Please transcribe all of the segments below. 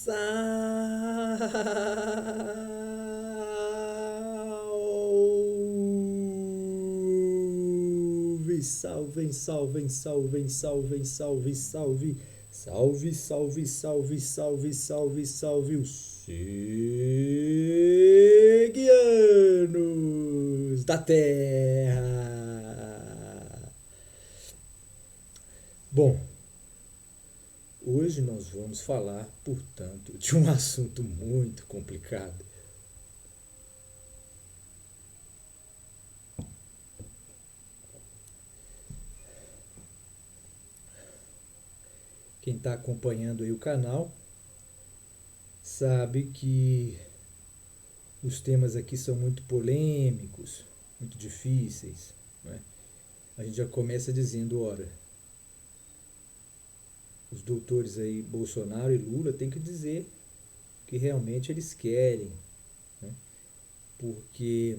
Salve, salve, salve, salve, salve, salve, salve, salve, salve, salve, salve, salve os Seguianos da Terra. Bom, hoje nós vamos falar, portanto, de um assunto muito complicado. Quem está acompanhando aí o canal sabe que os temas aqui são muito polêmicos, muito difíceis, né? A gente já começa dizendo, ora, os doutores aí, Bolsonaro e Lula, têm que dizer o que realmente eles querem, né? Porque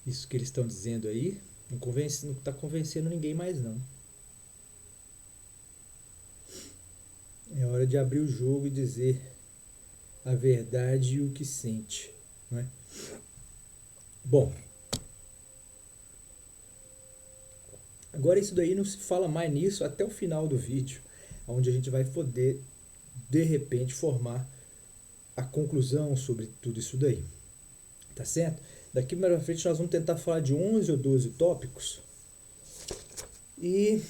isso que eles estão dizendo aí não está convencendo ninguém mais não. É hora de abrir o jogo e dizer a verdade e o que sente, não é? Bom, agora isso daí não se fala mais nisso até o final do vídeo, onde a gente vai poder, de repente, formar a conclusão sobre tudo isso daí. Tá certo? Daqui para frente nós vamos tentar falar de 11 ou 12 tópicos e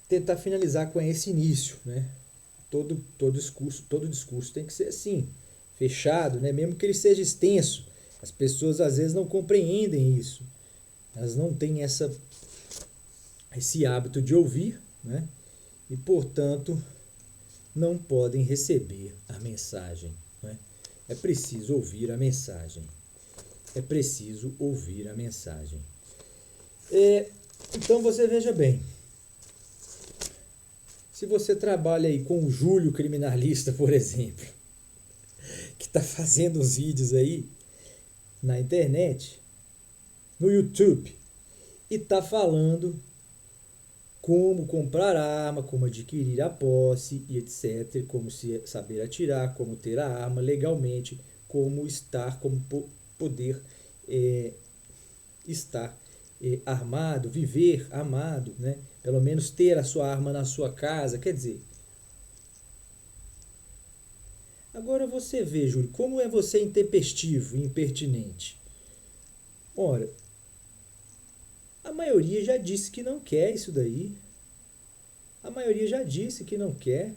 tentar finalizar com esse início, né? Todo discurso tem que ser assim, fechado, né? Mesmo que ele seja extenso. As pessoas às vezes não compreendem isso. Elas não têm esse hábito de ouvir, né? E, portanto, não podem receber a mensagem, né? É preciso ouvir a mensagem. É preciso ouvir a mensagem. Então você veja bem. Se você trabalha aí com o Júlio Criminalista, por exemplo, que está fazendo os vídeos aí na internet, no YouTube, e está falando como comprar arma, como adquirir a posse e etc, como saber atirar, como ter a arma legalmente, como poder estar armado, viver armado, né? Pelo menos ter a sua arma na sua casa, quer dizer. Agora você vê, Júlio, como é você intempestivo e impertinente? Ora, a maioria já disse que não quer isso daí. A maioria já disse que não quer.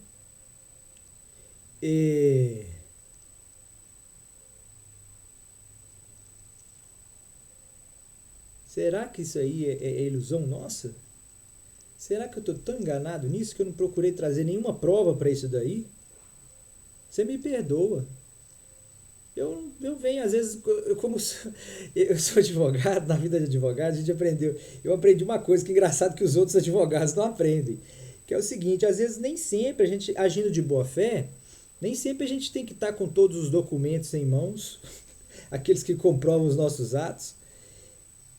Será que isso aí é ilusão nossa? Será que eu estou tão enganado nisso que eu não procurei trazer nenhuma prova para isso daí? Você me perdoa. Eu venho, às vezes, eu sou advogado, na vida de advogado, a gente aprendeu. Eu aprendi uma coisa que é engraçado que os outros advogados não aprendem. Que é o seguinte, às vezes nem sempre a gente, agindo de boa fé, nem sempre a gente tem que estar com todos os documentos em mãos, aqueles que comprovam os nossos atos.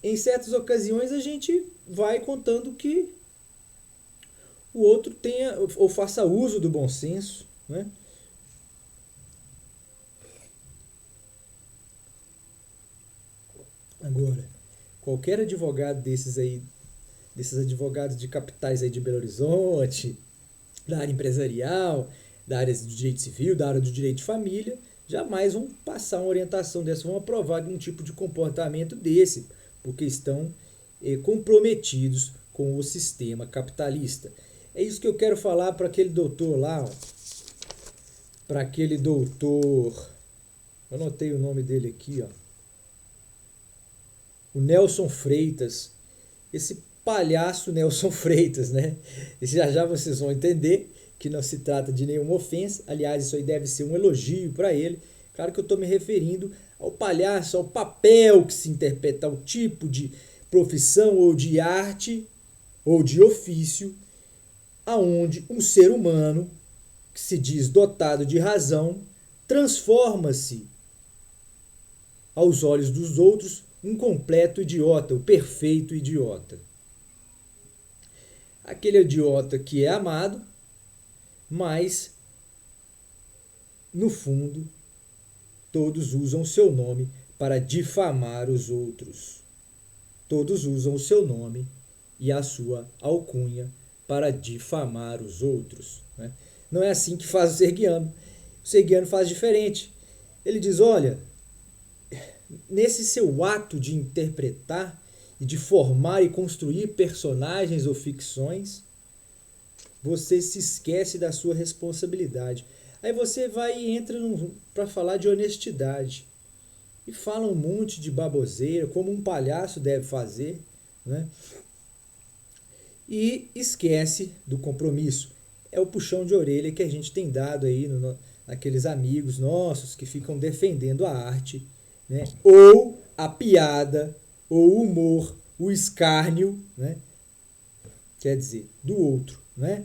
Em certas ocasiões a gente vai contando que o outro tenha ou faça uso do bom senso, né? Agora, qualquer advogado desses advogados de capitais aí de Belo Horizonte, da área empresarial, da área do direito civil, da área do direito de família, jamais vão passar uma orientação dessa, vão aprovar um tipo de comportamento desse, porque estão comprometidos com o sistema capitalista. É isso que eu quero falar para aquele doutor lá, para aquele doutor, eu anotei o nome dele aqui, ó, o Nelson Freitas, esse palhaço Nelson Freitas, né? E já vocês vão entender que não se trata de nenhuma ofensa, aliás, isso aí deve ser um elogio para ele. Claro que eu estou me referindo ao palhaço, ao papel que se interpreta, ao tipo de profissão ou de arte ou de ofício, aonde um ser humano que se diz dotado de razão transforma-se aos olhos dos outros um completo idiota, o perfeito idiota. Aquele idiota que é amado, mas, no fundo, todos usam o seu nome para difamar os outros. Todos usam o seu nome e a sua alcunha para difamar os outros. Né? Não é assim que faz o Sergiano. O Sergiano faz diferente. Ele diz, olha, nesse seu ato de interpretar e de formar e construir personagens ou ficções, você se esquece da sua responsabilidade. Aí você vai e entra para falar de honestidade. E fala um monte de baboseira, como um palhaço deve fazer, né? E esquece do compromisso. É o puxão de orelha que a gente tem dado aí naqueles amigos nossos que ficam defendendo a arte, né? Ou a piada, ou o humor, o escárnio, né? Quer dizer, do outro, né?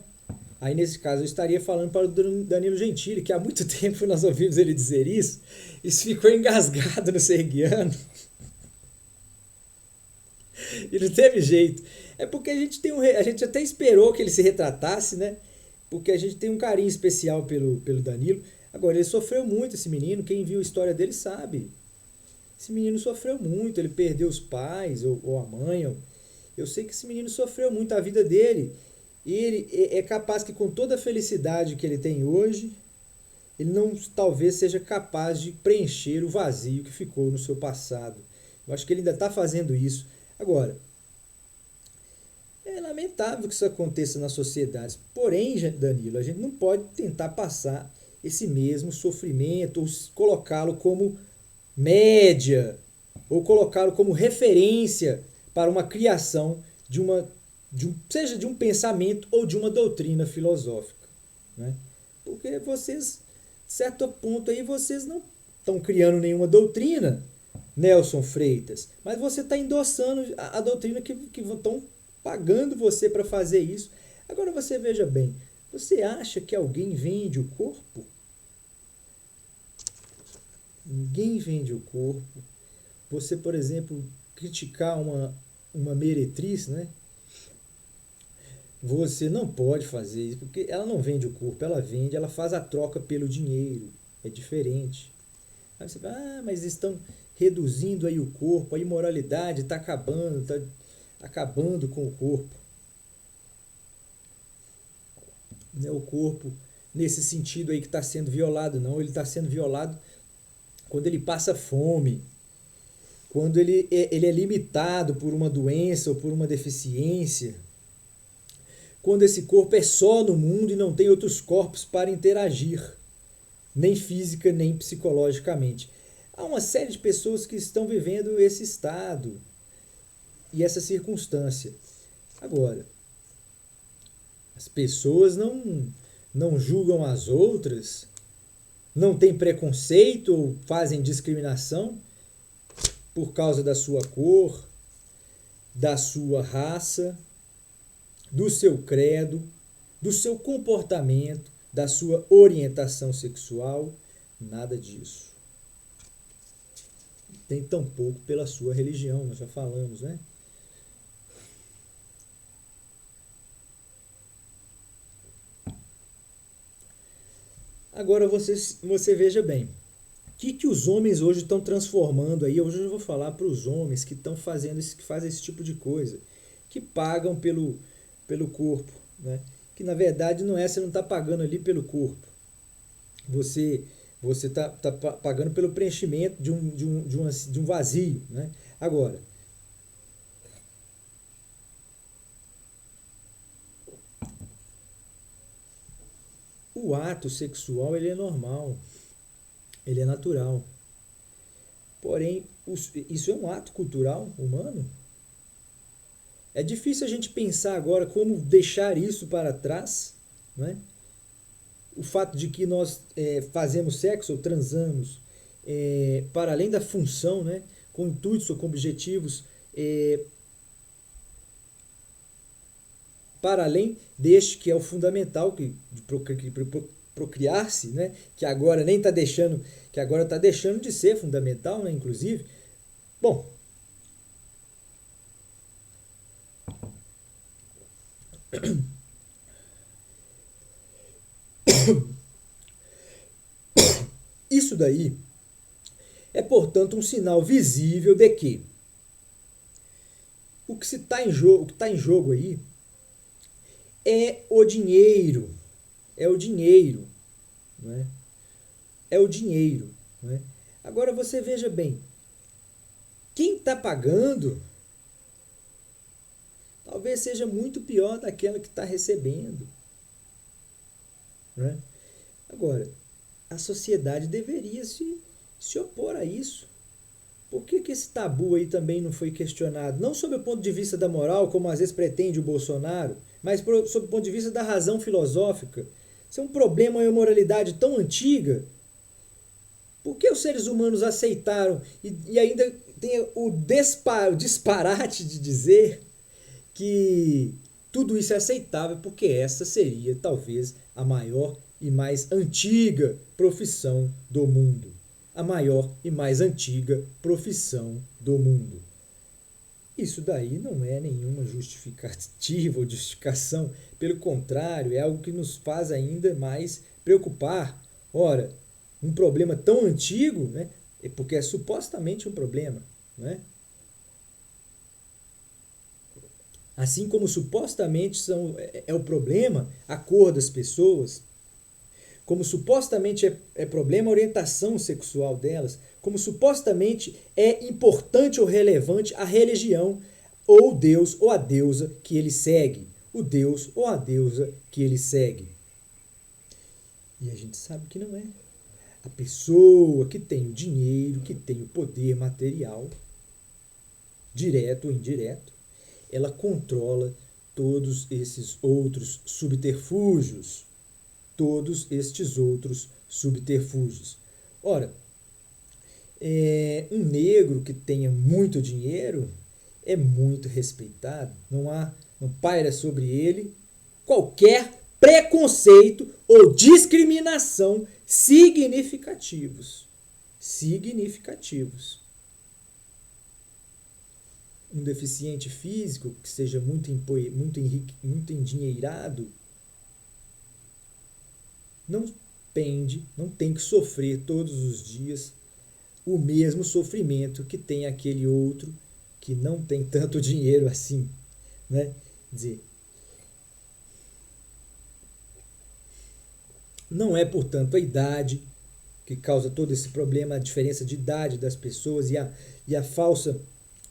Aí, nesse caso, eu estaria falando para o Danilo Gentili, que há muito tempo nós ouvimos ele dizer isso. Isso ficou engasgado no Sergiano. E não teve jeito. É porque a gente a gente até esperou que ele se retratasse, né? Porque a gente tem um carinho especial pelo Danilo. Agora, ele sofreu muito, esse menino. Quem viu a história dele sabe. Esse menino sofreu muito. Ele perdeu os pais ou a mãe. Eu sei que esse menino sofreu muito a vida dele. E ele é capaz que, com toda a felicidade que ele tem hoje, ele não talvez seja capaz de preencher o vazio que ficou no seu passado. Eu acho que ele ainda está fazendo isso. Agora, é lamentável que isso aconteça nas sociedades. Porém, Danilo, a gente não pode tentar passar esse mesmo sofrimento ou colocá-lo como média ou colocá-lo como referência para uma criação seja de um pensamento ou de uma doutrina filosófica. Né? Porque vocês, certo ponto aí, vocês não estão criando nenhuma doutrina, Nelson Freitas, mas você está endossando a doutrina que estão pagando você para fazer isso. Agora você veja bem, você acha que alguém vende o corpo? Ninguém vende o corpo. Você, por exemplo, criticar uma meretriz, né? Você não pode fazer isso, porque ela não vende o corpo, ela faz a troca pelo dinheiro. É diferente. Aí você fala, mas estão reduzindo aí o corpo, a imoralidade está acabando com o corpo. Não é o corpo nesse sentido aí que está sendo violado, não. Ele está sendo violado quando ele passa fome, quando ele é limitado por uma doença ou por uma deficiência, quando esse corpo é só no mundo e não tem outros corpos para interagir, nem física nem psicologicamente. Há uma série de pessoas que estão vivendo esse estado e essa circunstância. Agora, as pessoas não julgam as outras, não têm preconceito ou fazem discriminação por causa da sua cor, da sua raça, do seu credo, do seu comportamento, da sua orientação sexual, nada disso. Tem tão pouco pela sua religião, nós já falamos, né? Agora você veja bem, o que os homens hoje estão transformando aí? Hoje eu vou falar para os homens que estão que fazem esse tipo de coisa, que pagam pelo corpo, né? Que na verdade não é, você não está pagando ali pelo corpo. Você está pagando pelo preenchimento de um vazio, né? Agora, o ato sexual ele é normal, ele é natural. Porém, isso é um ato cultural humano? É difícil a gente pensar agora como deixar isso para trás, né? O fato de que nós fazemos sexo ou transamos para além da função, né? Com intuitos ou com objetivos, para além deste que é o fundamental de procriar-se, né? Que agora nem está deixando, que agora está deixando de ser fundamental, né? Inclusive, bom, Isso daí é, portanto, um sinal visível de que o que está em jogo aí é o dinheiro. É o dinheiro. Não é? É o dinheiro. Não é? Agora você veja bem, quem está pagando talvez seja muito pior daquela que está recebendo. Não é? Agora, a sociedade deveria se opor a isso. Por que esse tabu aí também não foi questionado? Não sob o ponto de vista da moral, como às vezes pretende o Bolsonaro, mas sob o ponto de vista da razão filosófica. Isso é um problema, uma moralidade tão antiga. Por que os seres humanos aceitaram e ainda tem o disparate de dizer que tudo isso é aceitável porque essa seria talvez a maior e mais antiga profissão do mundo. A maior e mais antiga profissão do mundo. Isso daí não é nenhuma justificativa ou justificação, pelo contrário, é algo que nos faz ainda mais preocupar. Ora, um problema tão antigo, né, é porque é supostamente um problema, né? Assim como supostamente é o problema a cor das pessoas, como supostamente é problema a orientação sexual delas, como supostamente é importante ou relevante a religião, ou o Deus ou a deusa que ele segue. O Deus ou a deusa que ele segue. E a gente sabe que não é. A pessoa que tem o dinheiro, que tem o poder material, direto ou indireto, ela controla todos esses outros subterfúgios. Todos estes outros subterfúgios. Ora, um negro que tenha muito dinheiro é muito respeitado, não paira sobre ele qualquer preconceito ou discriminação significativos. Significativos. Um deficiente físico que seja muito endinheirado não tem que sofrer todos os dias o mesmo sofrimento que tem aquele outro que não tem tanto dinheiro assim, né? Quer dizer, não é, portanto, a idade que causa todo esse problema, a diferença de idade das pessoas e a falsa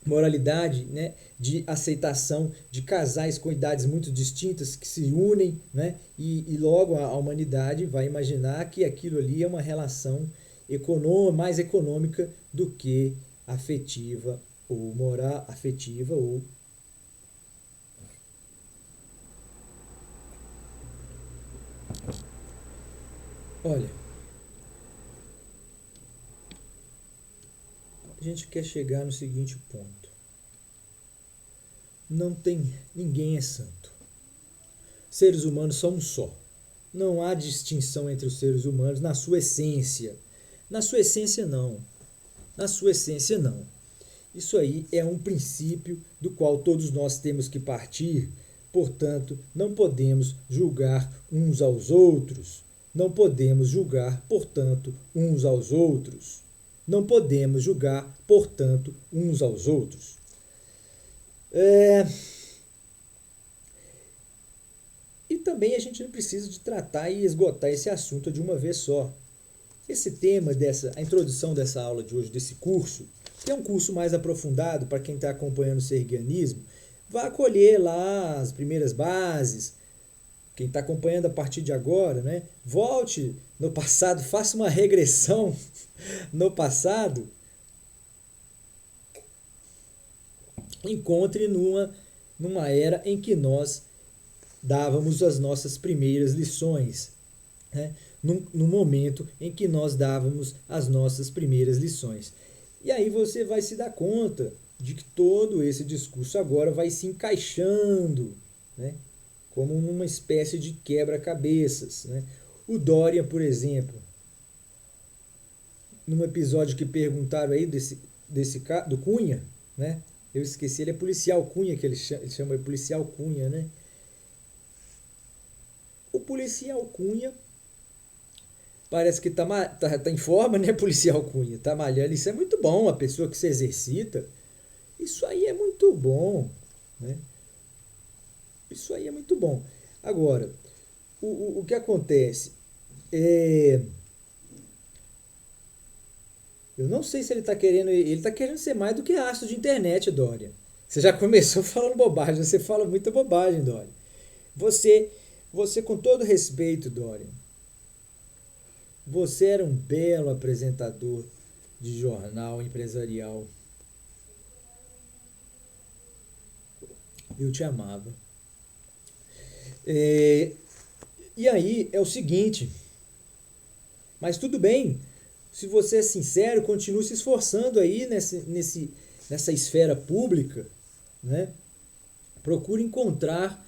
moralidade, né, de aceitação de casais com idades muito distintas que se unem, né, e logo a humanidade vai imaginar que aquilo ali é uma relação mais econômica do que afetiva ou moral, afetiva ou olha, a gente quer chegar no seguinte ponto. Ninguém é santo. Seres humanos são um só. Não há distinção entre os seres humanos na sua essência. Na sua essência, não. Na sua essência, não. Isso aí é um princípio do qual todos nós temos que partir. Portanto, não podemos julgar uns aos outros. Não podemos julgar, portanto, uns aos outros. Não podemos julgar, portanto, uns aos outros. E também a gente não precisa de tratar e esgotar esse assunto de uma vez só. Esse tema, a introdução dessa aula de hoje, desse curso, que é um curso mais aprofundado para quem está acompanhando o sergianismo, vai acolher lá as primeiras bases. Quem está acompanhando a partir de agora, né? Volte no passado, faça uma regressão no passado, encontre numa era em que nós dávamos as nossas primeiras lições, né? No momento em que nós dávamos as nossas primeiras lições. E aí você vai se dar conta de que todo esse discurso agora vai se encaixando, né? Como uma espécie de quebra-cabeças, né? O Dória, por exemplo, num episódio que perguntaram aí do Cunha, né? Eu esqueci, ele é policial Cunha, que ele chama de policial Cunha, né? O policial Cunha Parece que tá em forma, né, policial Cunha? Tá malhando. Isso é muito bom, a pessoa que se exercita. Isso aí é muito bom, né? Isso aí é muito bom. Agora, o que acontece? É, eu não sei se ele está querendo. Ele está querendo ser mais do que astro de internet, Dória. Você já começou falando bobagem. Você fala muita bobagem, Dória. Você, você com todo respeito, Dória, você era um belo apresentador de jornal empresarial. Eu te amava. É, e aí é o seguinte, mas tudo bem, se você é sincero, continue se esforçando aí nessa esfera pública, né? Procure encontrar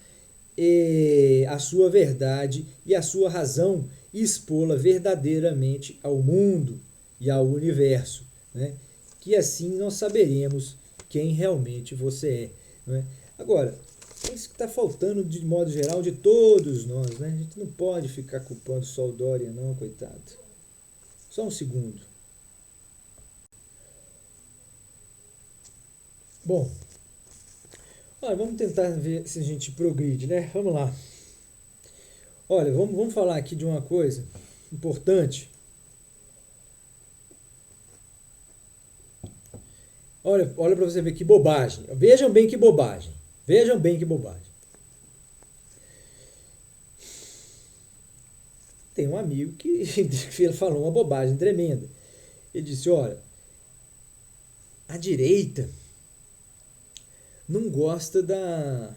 a sua verdade e a sua razão e expô-la verdadeiramente ao mundo e ao universo, né? Que assim nós saberemos quem realmente você é. Né? Agora, é isso que está faltando de modo geral de todos nós. Né? A gente não pode ficar culpando só o Dória, não, coitado. Só um segundo. Bom, olha, vamos tentar ver se a gente progride, né? Vamos lá. Olha, vamos falar aqui de uma coisa importante. Olha para você ver que bobagem. Vejam bem que bobagem. Vejam bem que bobagem. Tem um amigo que falou uma bobagem tremenda. Ele disse, olha, a direita não gosta da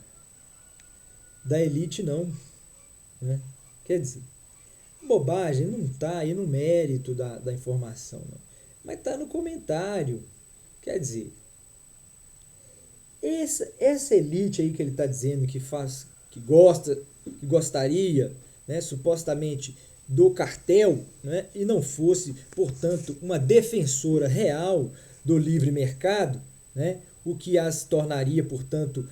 elite, não. Né? Quer dizer, bobagem não está aí no mérito da informação, não. Mas está no comentário. Quer dizer, essa elite aí que ele está dizendo que faz, que gosta, que gostaria, né, supostamente do cartel, né, e não fosse, portanto, uma defensora real do livre mercado, né, o que as tornaria, portanto,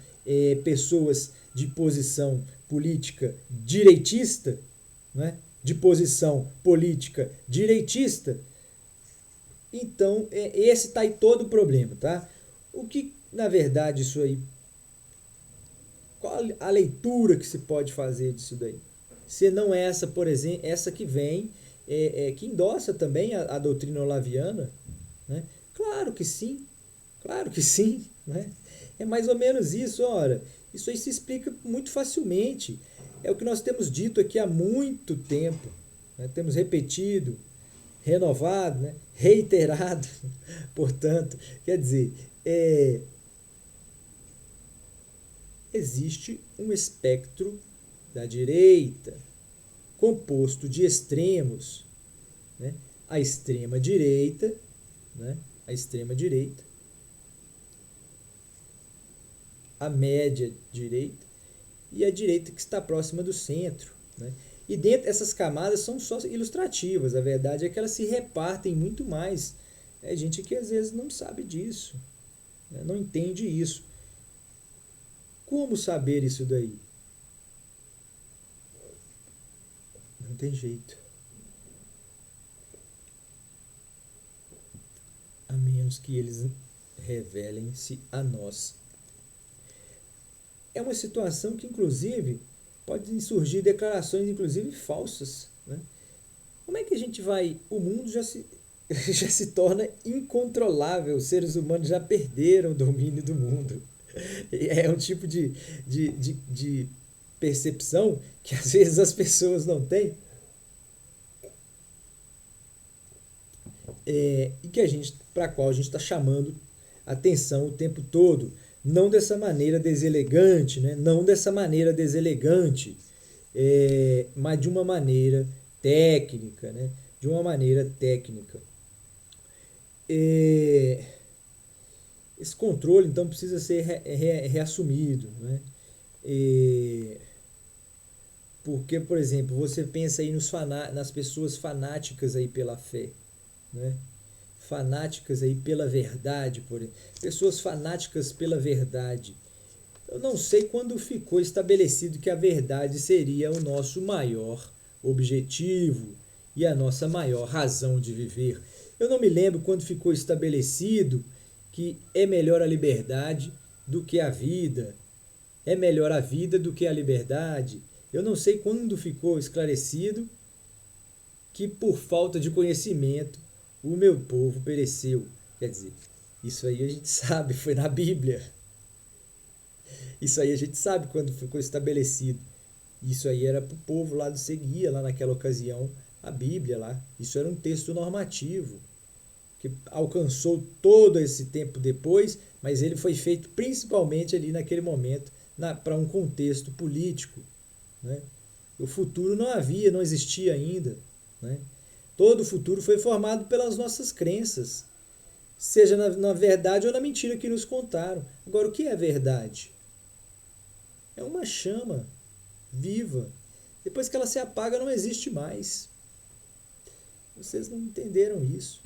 pessoas de posição política direitista, né, de posição política direitista. Então, esse está aí todo o problema, tá? O que, na verdade, isso aí... Qual a leitura que se pode fazer disso daí? Se não essa, por exemplo, essa que vem, que endossa também a doutrina olaviana, né? Claro que sim, né? É mais ou menos isso, ora. Isso aí se explica muito facilmente. É o que nós temos dito aqui há muito tempo, né? Temos repetido, renovado, né? Reiterado, portanto, quer dizer, existe um espectro da direita composto de extremos, né? A extrema direita, né? A extrema direita, a média direita e a direita que está próxima do centro, né? E dentro essas camadas são só ilustrativas, a verdade é que elas se repartem muito mais. É gente que às vezes não sabe disso, né? Não entende isso. Como saber isso daí? Não tem jeito. A menos que eles revelem-se a nós. É uma situação que, inclusive, podem surgir declarações, inclusive, falsas. Né? Como é que a gente vai... O mundo já se torna incontrolável. Os seres humanos já perderam o domínio do mundo. É um tipo de percepção que, às vezes, as pessoas não têm. E que para a qual a gente está chamando atenção o tempo todo. Não dessa maneira deselegante, né? Não dessa maneira deselegante, mas de uma maneira técnica, né? De uma maneira técnica. Esse controle, então, precisa ser reassumido, né? Porque, por exemplo, você pensa aí nas pessoas fanáticas aí pela fé, né? Fanáticas aí pela verdade, por exemplo. Pessoas fanáticas pela verdade. Eu não sei quando ficou estabelecido que a verdade seria o nosso maior objetivo e a nossa maior razão de viver. Eu não me lembro quando ficou estabelecido que é melhor a liberdade do que a vida, é melhor a vida do que a liberdade. Eu não sei quando ficou esclarecido que por falta de conhecimento o meu povo pereceu. Quer dizer, isso aí a gente sabe, foi na Bíblia. Isso aí a gente sabe quando ficou estabelecido. Isso aí era para o povo lá, seguia lá naquela ocasião a Bíblia lá. Isso era um texto normativo que alcançou todo esse tempo depois, mas ele foi feito principalmente ali naquele momento para um contexto político, né? O futuro não havia, não existia ainda, né? Todo o futuro foi formado pelas nossas crenças, seja na verdade ou na mentira que nos contaram. Agora, o que é verdade? É uma chama viva. Depois que ela se apaga, não existe mais. Vocês não entenderam isso.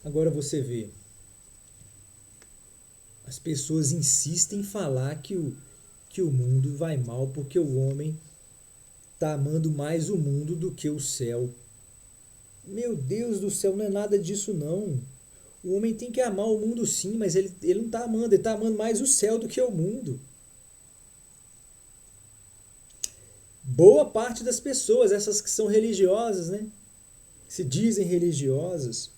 Agora você vê, as pessoas insistem em falar que o mundo vai mal porque o homem está amando mais o mundo do que o céu. Meu Deus do céu, não é nada disso não. O homem tem que amar o mundo sim, mas ele não está amando, ele está amando mais o céu do que o mundo. Boa parte das pessoas, essas que são religiosas, né? Se dizem religiosas,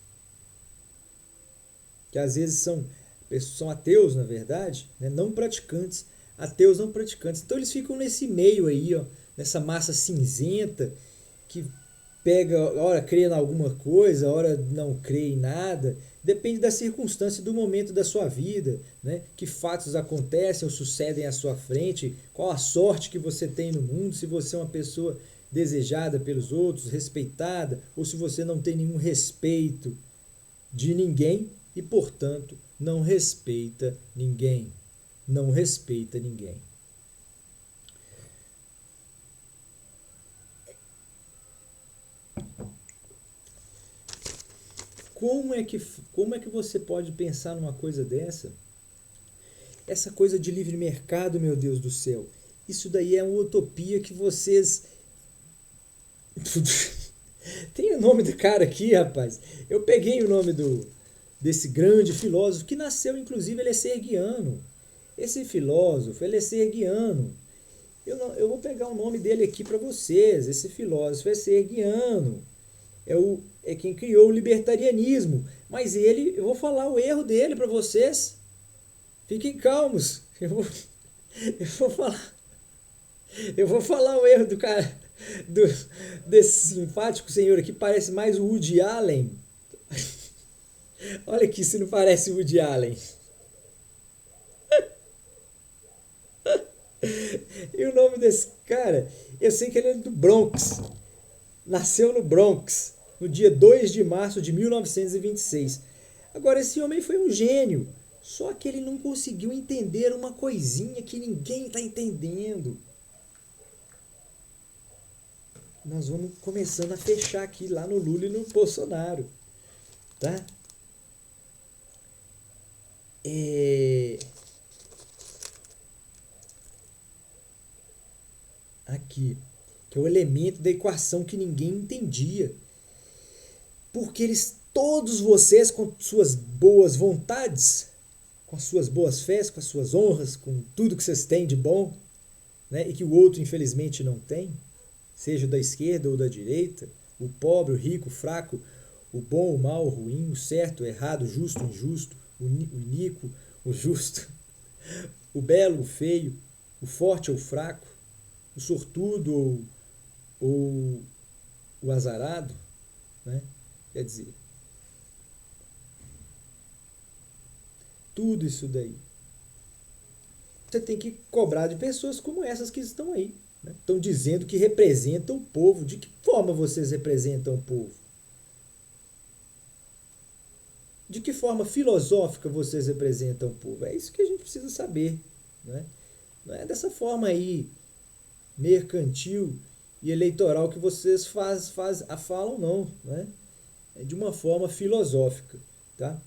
que às vezes são ateus, na verdade, né? Não praticantes, ateus não praticantes. Então eles ficam nesse meio aí, ó, nessa massa cinzenta, que pega, ora crê em alguma coisa, ora não crê em nada. Depende da circunstância e do momento da sua vida, né? Que fatos acontecem ou sucedem à sua frente, qual a sorte que você tem no mundo, se você é uma pessoa desejada pelos outros, respeitada, ou se você não tem nenhum respeito de ninguém e, portanto, não respeita ninguém. Não respeita ninguém. Como é que você pode pensar numa coisa dessa? Essa coisa de livre mercado, meu Deus do céu. Isso daí é uma utopia que vocês... Tem o nome do cara aqui, rapaz. Eu peguei o nome desse grande filósofo que nasceu, inclusive, ele é sergiano. Esse filósofo, ele é sergiano. Eu vou pegar o nome dele aqui para vocês. Esse filósofo é sergiano. É quem criou o libertarianismo. Mas eu vou falar o erro dele para vocês. Fiquem calmos. Eu vou falar o erro do cara, desse simpático senhor aqui, parece mais o Woody Allen. Olha aqui se não parece o Woody Allen. E o nome desse cara, eu sei que ele é do Bronx. Nasceu no Bronx, no dia 2 de março de 1926. Agora, esse homem foi um gênio. Só que ele não conseguiu entender uma coisinha que ninguém está entendendo. Nós vamos começando a fechar aqui lá no Lula e no Bolsonaro. Tá? Aqui, que é o elemento da equação que ninguém entendia. Porque todos vocês, com suas boas vontades, com as suas boas fés, com as suas honras, com tudo que vocês têm de bom, né, e que o outro infelizmente não tem, seja da esquerda ou da direita, o pobre, o rico, o fraco, o bom, o mal, o ruim, o certo, o errado, o justo, o injusto, o iníquo, o justo, o belo, o feio, o forte ou o fraco, o sortudo ou o azarado, né? Quer dizer, tudo isso daí você tem que cobrar de pessoas como essas que estão aí, né? Estão dizendo que representam o povo. De que forma vocês representam o povo? De que forma filosófica vocês representam o povo? É isso que a gente precisa saber, né? Não é dessa forma aí mercantil e eleitoral que vocês falam, não, né? É de uma forma filosófica, tá?